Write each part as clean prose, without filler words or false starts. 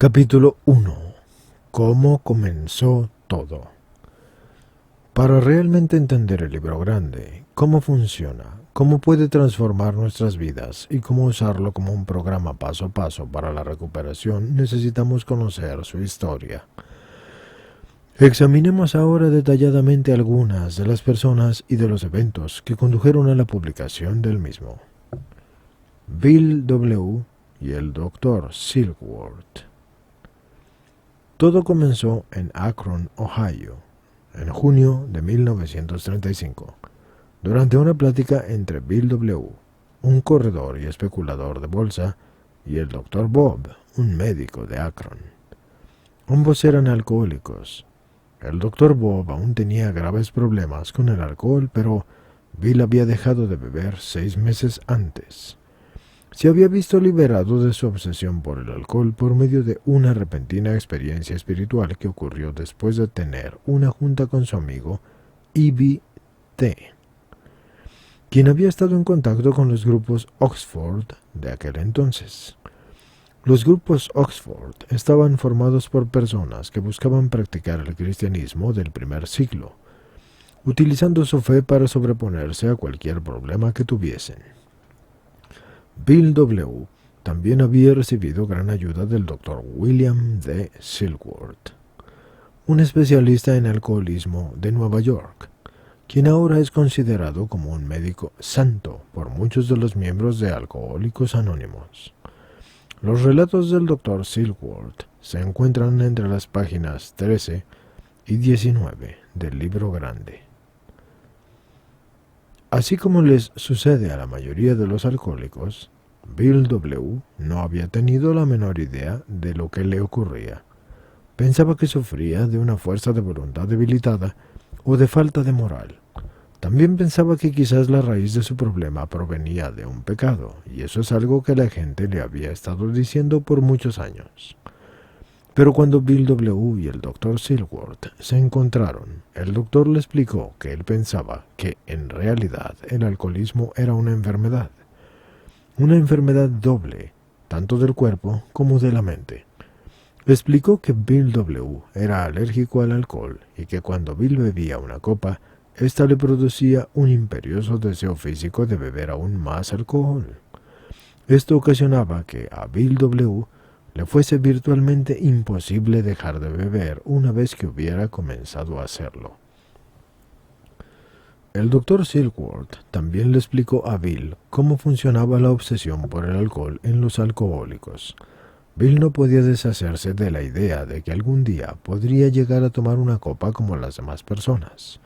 Capítulo 1. ¿Cómo comenzó todo? Para realmente entender el libro grande, cómo funciona, cómo puede transformar nuestras vidas y cómo usarlo como un programa paso a paso para la recuperación, necesitamos conocer su historia. Examinemos ahora detalladamente algunas de las personas y de los eventos que condujeron a la publicación del mismo. Bill W. y el Dr. Silkworth. Todo comenzó en Akron, Ohio, en junio de 1935, durante una plática entre Bill W., un corredor y especulador de bolsa, y el Dr. Bob, un médico de Akron. Ambos eran alcohólicos. El Dr. Bob aún tenía graves problemas con el alcohol, pero Bill había dejado de beber 6 meses antes. Se había visto liberado de su obsesión por el alcohol por medio de una repentina experiencia espiritual que ocurrió después de tener una junta con su amigo E.B. T., quien había estado en contacto con los grupos Oxford de aquel entonces. Los grupos Oxford estaban formados por personas que buscaban practicar el cristianismo del primer siglo, utilizando su fe para sobreponerse a cualquier problema que tuviesen. Bill W. también había recibido gran ayuda del Dr. William D. Silkworth, un especialista en alcoholismo de Nueva York, quien ahora es considerado como un médico santo por muchos de los miembros de Alcohólicos Anónimos. Los relatos del Dr. Silkworth se encuentran entre las páginas 13 y 19 del libro grande. Así como les sucede a la mayoría de los alcohólicos, Bill W. no había tenido la menor idea de lo que le ocurría. Pensaba que sufría de una fuerza de voluntad debilitada o de falta de moral. También pensaba que quizás la raíz de su problema provenía de un pecado, y eso es algo que la gente le había estado diciendo por muchos años. Pero cuando Bill W. y el Dr. Silkworth se encontraron, el doctor le explicó que él pensaba que, en realidad, el alcoholismo era una enfermedad doble, tanto del cuerpo como de la mente. Explicó que Bill W. era alérgico al alcohol y que cuando Bill bebía una copa, ésta le producía un imperioso deseo físico de beber aún más alcohol. Esto ocasionaba que a Bill W. le fuese virtualmente imposible dejar de beber una vez que hubiera comenzado a hacerlo. El Dr. Silkworth también le explicó a Bill cómo funcionaba la obsesión por el alcohol en los alcohólicos. Bill no podía deshacerse de la idea de que algún día podría llegar a tomar una copa como las demás personas,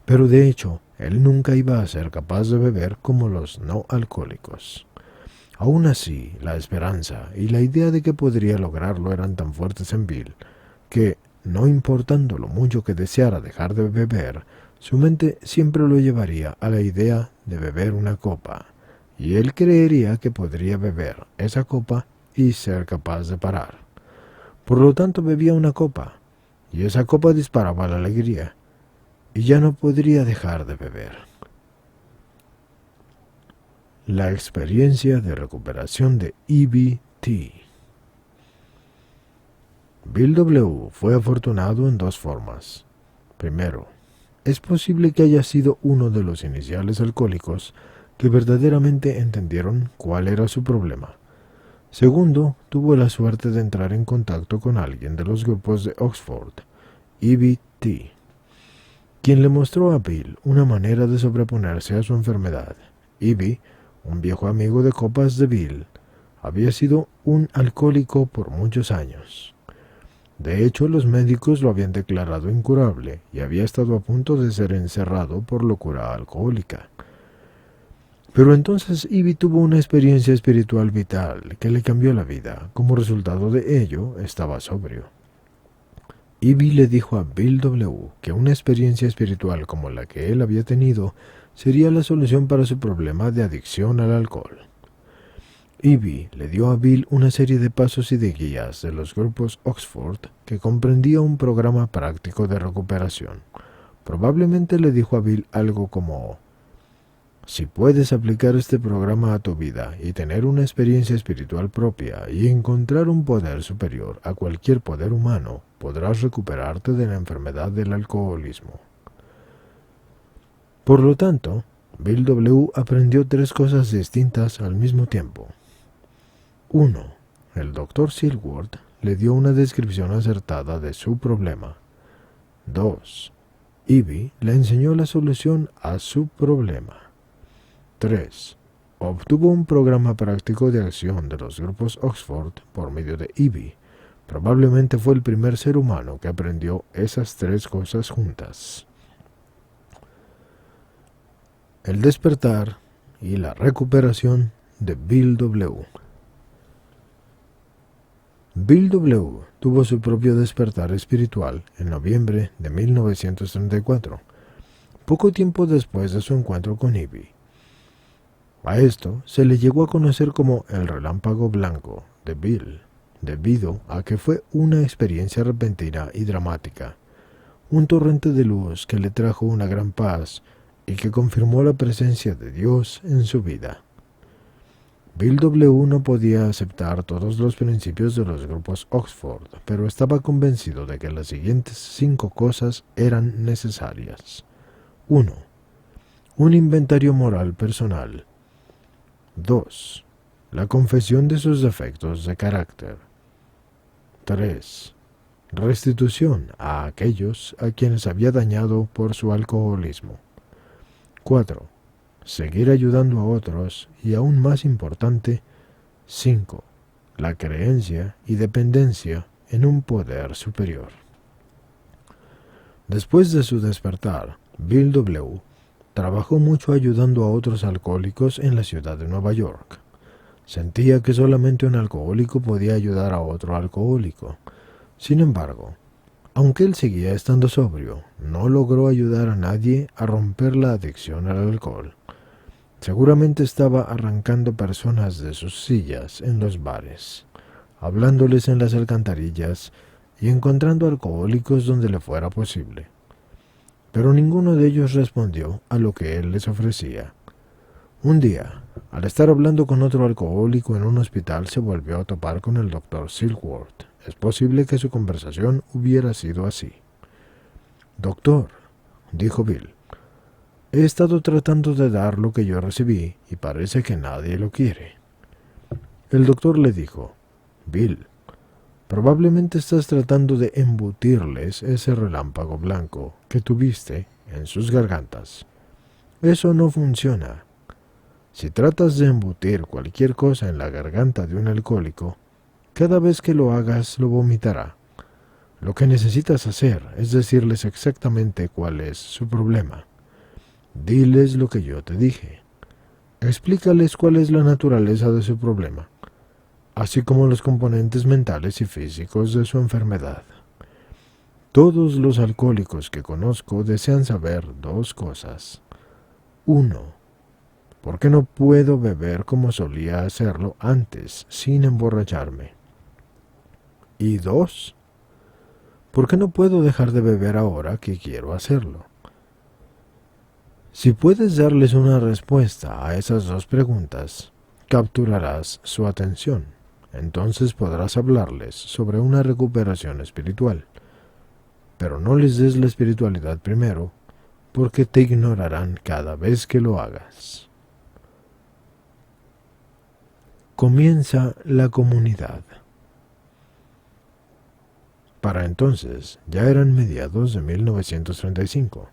pero de hecho, él nunca iba a ser capaz de beber como los no alcohólicos. Aún así, la esperanza y la idea de que podría lograrlo eran tan fuertes en Bill que, no importando lo mucho que deseara dejar de beber, su mente siempre lo llevaría a la idea de beber una copa, y él creería que podría beber esa copa y ser capaz de parar. Por lo tanto, bebía una copa, y esa copa disparaba la alegría, y ya no podría dejar de beber. La experiencia de recuperación de E.B. T. Bill W. fue afortunado en 2 formas. Primero, es posible que haya sido uno de los iniciales alcohólicos que verdaderamente entendieron cuál era su problema. Segundo, tuvo la suerte de entrar en contacto con alguien de los grupos de Oxford, E.B. T., quien le mostró a Bill una manera de sobreponerse a su enfermedad. E.B., un viejo amigo de copas de Bill, había sido un alcohólico por muchos años. De hecho, los médicos lo habían declarado incurable y había estado a punto de ser encerrado por locura alcohólica. Pero entonces E.B. tuvo una experiencia espiritual vital que le cambió la vida. Como resultado de ello, estaba sobrio. E.B. le dijo a Bill W. que una experiencia espiritual como la que él había tenido sería la solución para su problema de adicción al alcohol. E.B. le dio a Bill una serie de pasos y de guías de los grupos Oxford que comprendía un programa práctico de recuperación. Probablemente le dijo a Bill algo como: Si puedes aplicar este programa a tu vida y tener una experiencia espiritual propia y encontrar un poder superior a cualquier poder humano, podrás recuperarte de la enfermedad del alcoholismo. Por lo tanto, Bill W. aprendió 3 cosas distintas al mismo tiempo. 1. El Dr. Silkworth le dio una descripción acertada de su problema. 2. Ivy le enseñó la solución a su problema. 3. Obtuvo un programa práctico de acción de los grupos Oxford por medio de Ivy. Probablemente fue el primer ser humano que aprendió esas 3 cosas juntas. El despertar y la recuperación de Bill W. Bill W. tuvo su propio despertar espiritual en noviembre de 1934, poco tiempo después de su encuentro con Ivy. A esto se le llegó a conocer como el relámpago blanco de Bill, debido a que fue una experiencia repentina y dramática, un torrente de luz que le trajo una gran paz y que confirmó la presencia de Dios en su vida. Bill W. no podía aceptar todos los principios de los grupos Oxford, pero estaba convencido de que las siguientes 5 cosas eran necesarias. 1. Un inventario moral personal. 2. La confesión de sus defectos de carácter. 3. Restitución a aquellos a quienes había dañado por su alcoholismo. 4. Seguir ayudando a otros y, aún más importante, 5. La creencia y dependencia en un poder superior. Después de su despertar, Bill W. trabajó mucho ayudando a otros alcohólicos en la ciudad de Nueva York. Sentía que solamente un alcohólico podía ayudar a otro alcohólico. Sin embargo, aunque él seguía estando sobrio, no logró ayudar a nadie a romper la adicción al alcohol. Seguramente estaba arrancando personas de sus sillas en los bares, hablándoles en las alcantarillas y encontrando alcohólicos donde le fuera posible. Pero ninguno de ellos respondió a lo que él les ofrecía. Un día, al estar hablando con otro alcohólico en un hospital, se volvió a topar con el Dr. Silkworth. Es posible que su conversación hubiera sido así. «Doctor», dijo Bill, «he estado tratando de dar lo que yo recibí y parece que nadie lo quiere». El doctor le dijo, «Bill, probablemente estás tratando de embutirles ese relámpago blanco que tuviste en sus gargantas. Eso no funciona. Si tratas de embutir cualquier cosa en la garganta de un alcohólico, cada vez que lo hagas lo vomitará. Lo que necesitas hacer es decirles exactamente cuál es su problema. Diles lo que yo te dije. Explícales cuál es la naturaleza de su problema, así como los componentes mentales y físicos de su enfermedad. Todos los alcohólicos que conozco desean saber 2 cosas. 1. ¿Por qué no puedo beber como solía hacerlo antes, sin emborracharme? Y 2. ¿Por qué no puedo dejar de beber ahora que quiero hacerlo? Si puedes darles una respuesta a esas 2 preguntas, capturarás su atención. Entonces podrás hablarles sobre una recuperación espiritual. Pero no les des la espiritualidad primero, porque te ignorarán cada vez que lo hagas. Comienza la comunidad. Para entonces, ya eran mediados de 1935.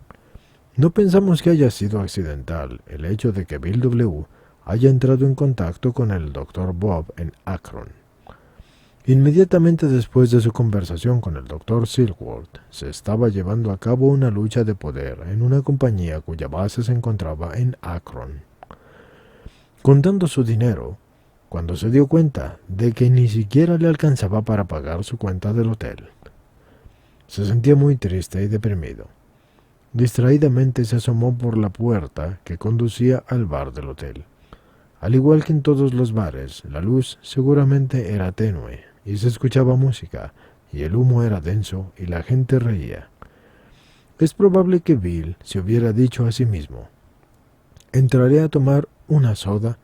No pensamos que haya sido accidental el hecho de que Bill W. haya entrado en contacto con el Dr. Bob en Akron. Inmediatamente después de su conversación con el Dr. Silkworth, se estaba llevando a cabo una lucha de poder en una compañía cuya base se encontraba en Akron. Contando su dinero, cuando se dio cuenta de que ni siquiera le alcanzaba para pagar su cuenta del hotel, se sentía muy triste y deprimido. Distraídamente se asomó por la puerta que conducía al bar del hotel. Al igual que en todos los bares, la luz seguramente era tenue y se escuchaba música, y el humo era denso y la gente reía. Es probable que Bill se hubiera dicho a sí mismo, Entraré a tomar una soda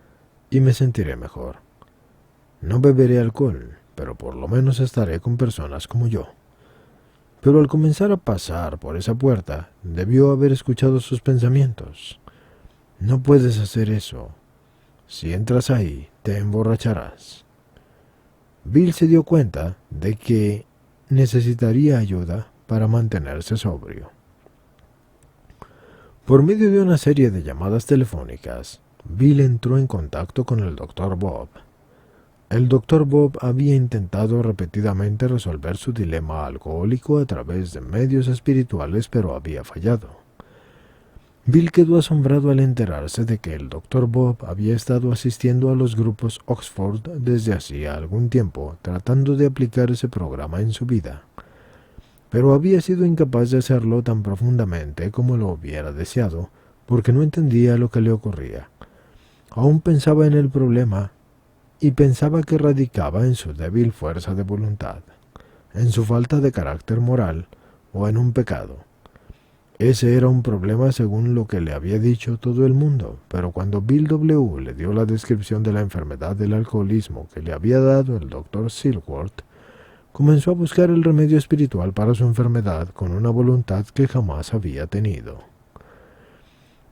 y me sentiré mejor. No beberé alcohol, pero por lo menos estaré con personas como yo. Pero al comenzar a pasar por esa puerta, debió haber escuchado sus pensamientos. No puedes hacer eso. Si entras ahí, te emborracharás. Bill se dio cuenta de que necesitaría ayuda para mantenerse sobrio. Por medio de una serie de llamadas telefónicas, Bill entró en contacto con el Dr. Bob. El Dr. Bob había intentado repetidamente resolver su dilema alcohólico a través de medios espirituales, pero había fallado. Bill quedó asombrado al enterarse de que el Dr. Bob había estado asistiendo a los grupos Oxford desde hacía algún tiempo, tratando de aplicar ese programa en su vida, pero había sido incapaz de hacerlo tan profundamente como lo hubiera deseado, porque no entendía lo que le ocurría. Aún pensaba en el problema y pensaba que radicaba en su débil fuerza de voluntad, en su falta de carácter moral o en un pecado. Ese era un problema según lo que le había dicho todo el mundo, pero cuando Bill W. le dio la descripción de la enfermedad del alcoholismo que le había dado el Dr. Silkworth, comenzó a buscar el remedio espiritual para su enfermedad con una voluntad que jamás había tenido.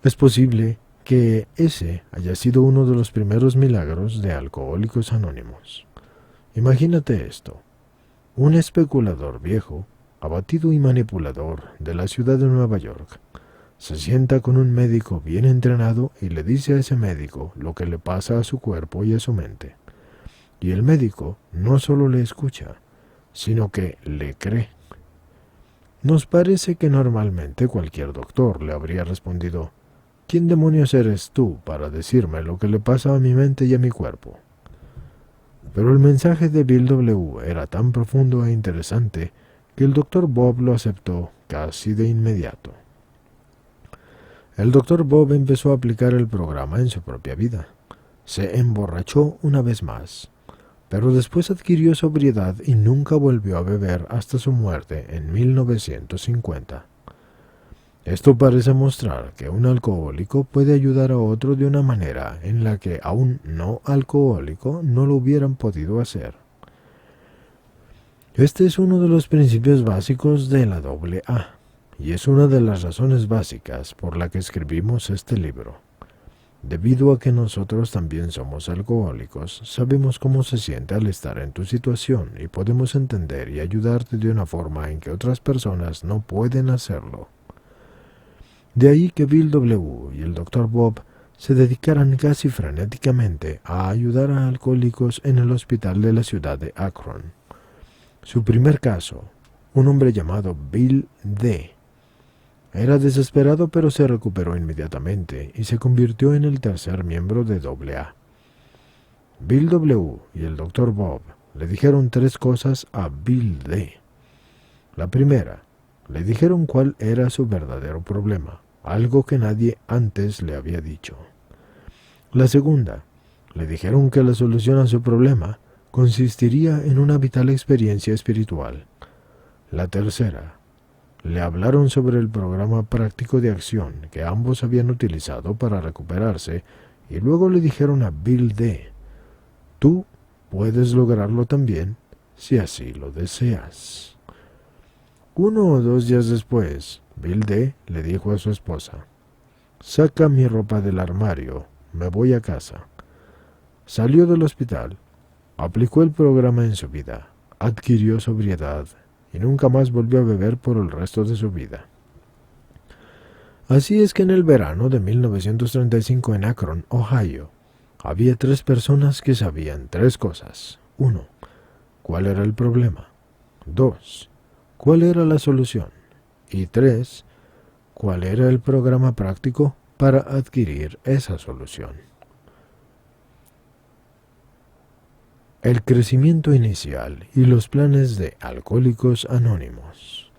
Es posible que ese haya sido uno de los primeros milagros de Alcohólicos Anónimos. Imagínate esto: un especulador viejo, abatido y manipulador de la ciudad de Nueva York, se sienta con un médico bien entrenado y le dice a ese médico lo que le pasa a su cuerpo y a su mente. Y el médico no solo le escucha, sino que le cree. Nos parece que normalmente cualquier doctor le habría respondido: ¿quién demonios eres tú para decirme lo que le pasa a mi mente y a mi cuerpo? Pero el mensaje de Bill W. era tan profundo e interesante que el Dr. Bob lo aceptó casi de inmediato. El Dr. Bob empezó a aplicar el programa en su propia vida. Se emborrachó una vez más, pero después adquirió sobriedad y nunca volvió a beber hasta su muerte en 1950. Esto parece mostrar que un alcohólico puede ayudar a otro de una manera en la que a un no alcohólico no lo hubieran podido hacer. Este es uno de los principios básicos de la AA, y es una de las razones básicas por la que escribimos este libro. Debido a que nosotros también somos alcohólicos, sabemos cómo se siente al estar en tu situación y podemos entender y ayudarte de una forma en que otras personas no pueden hacerlo. De ahí que Bill W. y el Dr. Bob se dedicaran casi frenéticamente a ayudar a alcohólicos en el hospital de la ciudad de Akron. Su primer caso, un hombre llamado Bill D., era desesperado, pero se recuperó inmediatamente y se convirtió en el tercer miembro de AA. Bill W. y el Dr. Bob le dijeron tres cosas a Bill D. La primera, le dijeron cuál era su verdadero problema, algo que nadie antes le había dicho. La segunda, le dijeron que la solución a su problema consistiría en una vital experiencia espiritual. La tercera, le hablaron sobre el programa práctico de acción que ambos habían utilizado para recuperarse y luego le dijeron a Bill D., tú puedes lograrlo también si así lo deseas. 1 o 2 días después, Bill D. le dijo a su esposa: saca mi ropa del armario, me voy a casa. Salió del hospital, aplicó el programa en su vida, adquirió sobriedad y nunca más volvió a beber por el resto de su vida. Así es que en el verano de 1935 en Akron, Ohio, había 3 personas que sabían 3 cosas. 1. ¿Cuál era el problema? 2. ¿Cuál era la solución? Y 3. ¿Cuál era el programa práctico para adquirir esa solución? El crecimiento inicial y los planes de Alcohólicos Anónimos.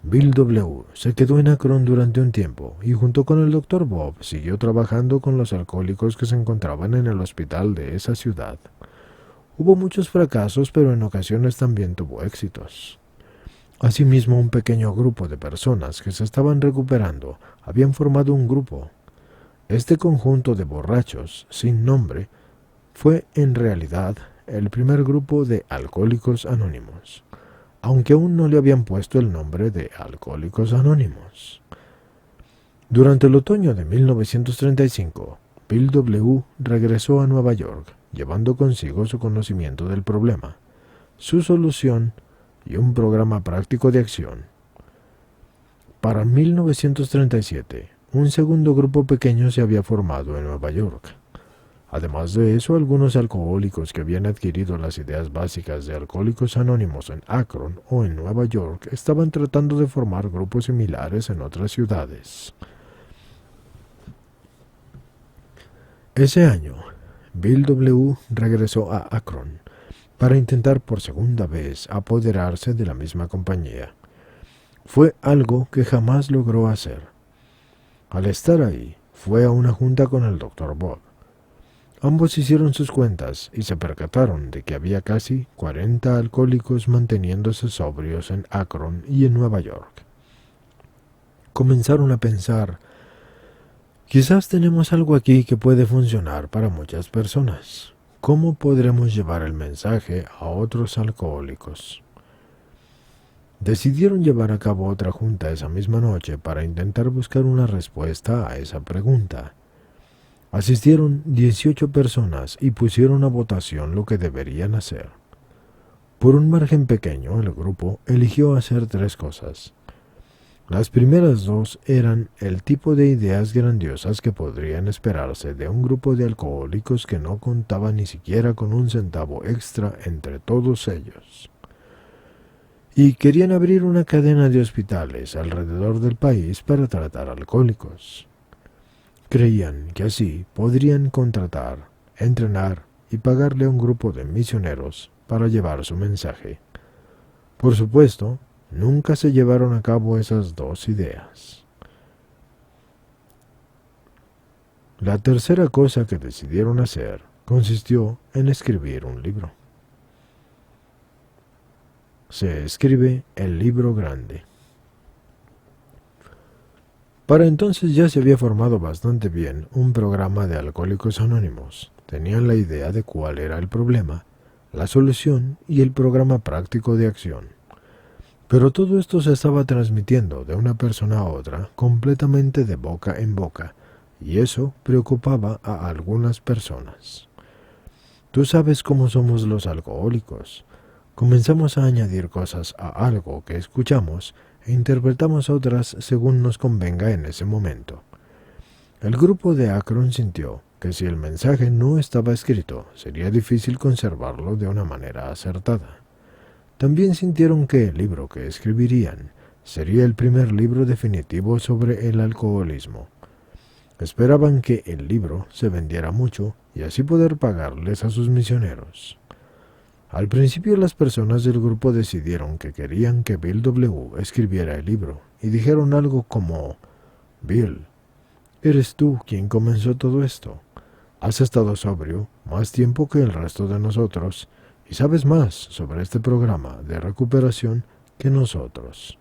Bill W. se quedó en Akron durante un tiempo y junto con el Dr. Bob siguió trabajando con los alcohólicos que se encontraban en el hospital de esa ciudad. Hubo muchos fracasos, pero en ocasiones también tuvo éxitos. Asimismo, un pequeño grupo de personas que se estaban recuperando habían formado un grupo. Este conjunto de borrachos, sin nombre, fue en realidad el primer grupo de Alcohólicos Anónimos, aunque aún no le habían puesto el nombre de Alcohólicos Anónimos. Durante el otoño de 1935, Bill W. regresó a Nueva York, llevando consigo su conocimiento del problema, su solución y un programa práctico de acción. Para 1937, un segundo grupo pequeño se había formado en Nueva York. Además de eso, algunos alcohólicos que habían adquirido las ideas básicas de Alcohólicos Anónimos en Akron o en Nueva York estaban tratando de formar grupos similares en otras ciudades. Ese año, Bill W. regresó a Akron para intentar por segunda vez apoderarse de la misma compañía. Fue algo que jamás logró hacer. Al estar ahí, fue a una junta con el Dr. Bob. Ambos hicieron sus cuentas y se percataron de que había casi 40 alcohólicos manteniéndose sobrios en Akron y en Nueva York. Comenzaron a pensar, quizás tenemos algo aquí que puede funcionar para muchas personas. ¿Cómo podremos llevar el mensaje a otros alcohólicos? Decidieron llevar a cabo otra junta esa misma noche para intentar buscar una respuesta a esa pregunta. Asistieron 18 personas y pusieron a votación lo que deberían hacer. Por un margen pequeño, el grupo eligió hacer 3 cosas. Las primeras 2 eran el tipo de ideas grandiosas que podrían esperarse de un grupo de alcohólicos que no contaba ni siquiera con un centavo extra entre todos ellos. Y querían abrir una cadena de hospitales alrededor del país para tratar alcohólicos. Creían que así podrían contratar, entrenar y pagarle a un grupo de misioneros para llevar su mensaje. Por supuesto, nunca se llevaron a cabo esas 2 ideas. La tercera cosa que decidieron hacer consistió en escribir un libro. Se escribe el libro grande. Para entonces ya se había formado bastante bien un programa de Alcohólicos Anónimos. Tenían la idea de cuál era el problema, la solución y el programa práctico de acción. Pero todo esto se estaba transmitiendo de una persona a otra completamente de boca en boca, y eso preocupaba a algunas personas. Tú sabes cómo somos los alcohólicos. Comenzamos a añadir cosas a algo que escuchamos e interpretamos otras según nos convenga en ese momento. El grupo de Akron sintió que si el mensaje no estaba escrito, sería difícil conservarlo de una manera acertada. También sintieron que el libro que escribirían sería el primer libro definitivo sobre el alcoholismo. Esperaban que el libro se vendiera mucho y así poder pagarles a sus misioneros. Al principio las personas del grupo decidieron que querían que Bill W. escribiera el libro y dijeron algo como, Bill, eres tú quien comenzó todo esto. Has estado sobrio más tiempo que el resto de nosotros y sabes más sobre este programa de recuperación que nosotros.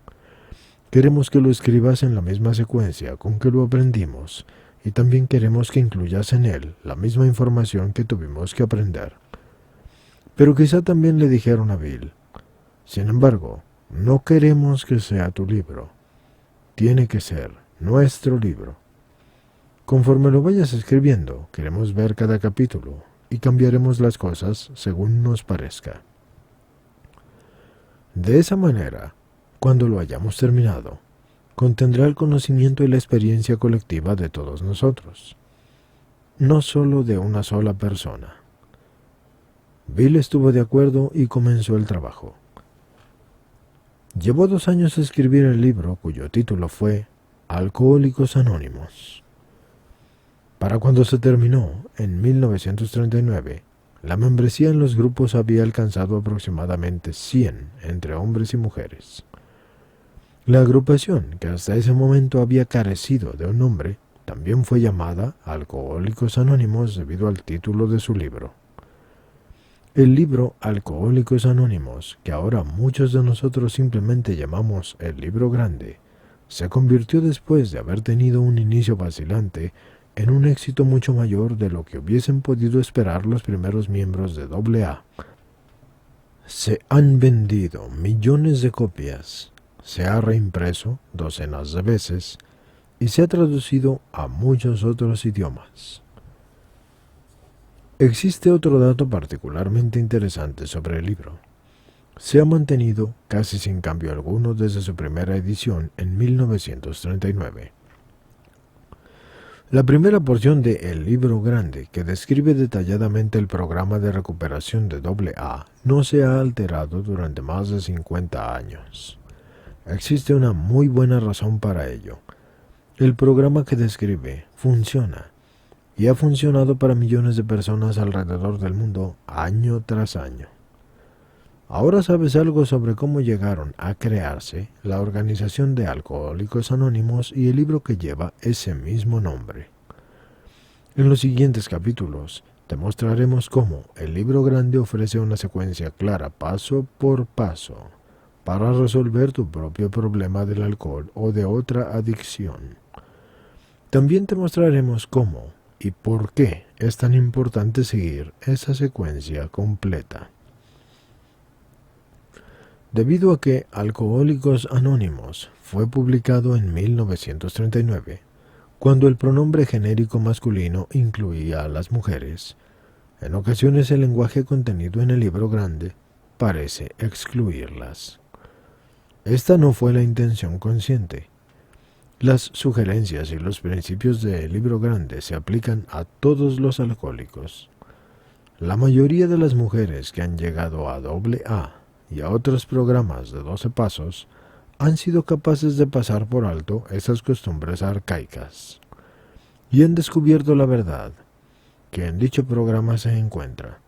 Queremos que lo escribas en la misma secuencia con que lo aprendimos y también queremos que incluyas en él la misma información que tuvimos que aprender. Pero quizá también le dijeron a Bill, sin embargo, no queremos que sea tu libro. Tiene que ser nuestro libro. Conforme lo vayas escribiendo, queremos ver cada capítulo y cambiaremos las cosas según nos parezca. De esa manera, cuando lo hayamos terminado, contendrá el conocimiento y la experiencia colectiva de todos nosotros, no solo de una sola persona. Bill estuvo de acuerdo y comenzó el trabajo. Llevó 2 años escribir el libro, cuyo título fue Alcohólicos Anónimos. Para cuando se terminó, en 1939, la membresía en los grupos había alcanzado aproximadamente 100 entre hombres y mujeres. La agrupación, que hasta ese momento había carecido de un nombre, también fue llamada Alcohólicos Anónimos debido al título de su libro. El libro Alcohólicos Anónimos, que ahora muchos de nosotros simplemente llamamos el libro grande, se convirtió después de haber tenido un inicio vacilante en un éxito mucho mayor de lo que hubiesen podido esperar los primeros miembros de AA. Se han vendido millones de copias, se ha reimpreso docenas de veces y se ha traducido a muchos otros idiomas. Existe otro dato particularmente interesante sobre el libro. Se ha mantenido casi sin cambio alguno desde su primera edición en 1939. La primera porción de El Libro Grande, que describe detalladamente el programa de recuperación de AA, no se ha alterado durante más de 50 años. Existe una muy buena razón para ello. El programa que describe funciona, y ha funcionado para millones de personas alrededor del mundo año tras año. Ahora sabes algo sobre cómo llegaron a crearse la Organización de Alcohólicos Anónimos y el libro que lleva ese mismo nombre. En los siguientes capítulos te mostraremos cómo el libro grande ofrece una secuencia clara paso por paso para resolver tu propio problema del alcohol o de otra adicción. También te mostraremos cómo y por qué es tan importante seguir esa secuencia completa. Debido a que Alcohólicos Anónimos fue publicado en 1939, cuando el pronombre genérico masculino incluía a las mujeres, en ocasiones el lenguaje contenido en el libro grande parece excluirlas. Esta no fue la intención consciente. Las sugerencias y los principios del libro grande se aplican a todos los alcohólicos. La mayoría de las mujeres que han llegado a AA y a otros programas de 12 pasos han sido capaces de pasar por alto esas costumbres arcaicas y han descubierto la verdad, que en dicho programa se encuentra.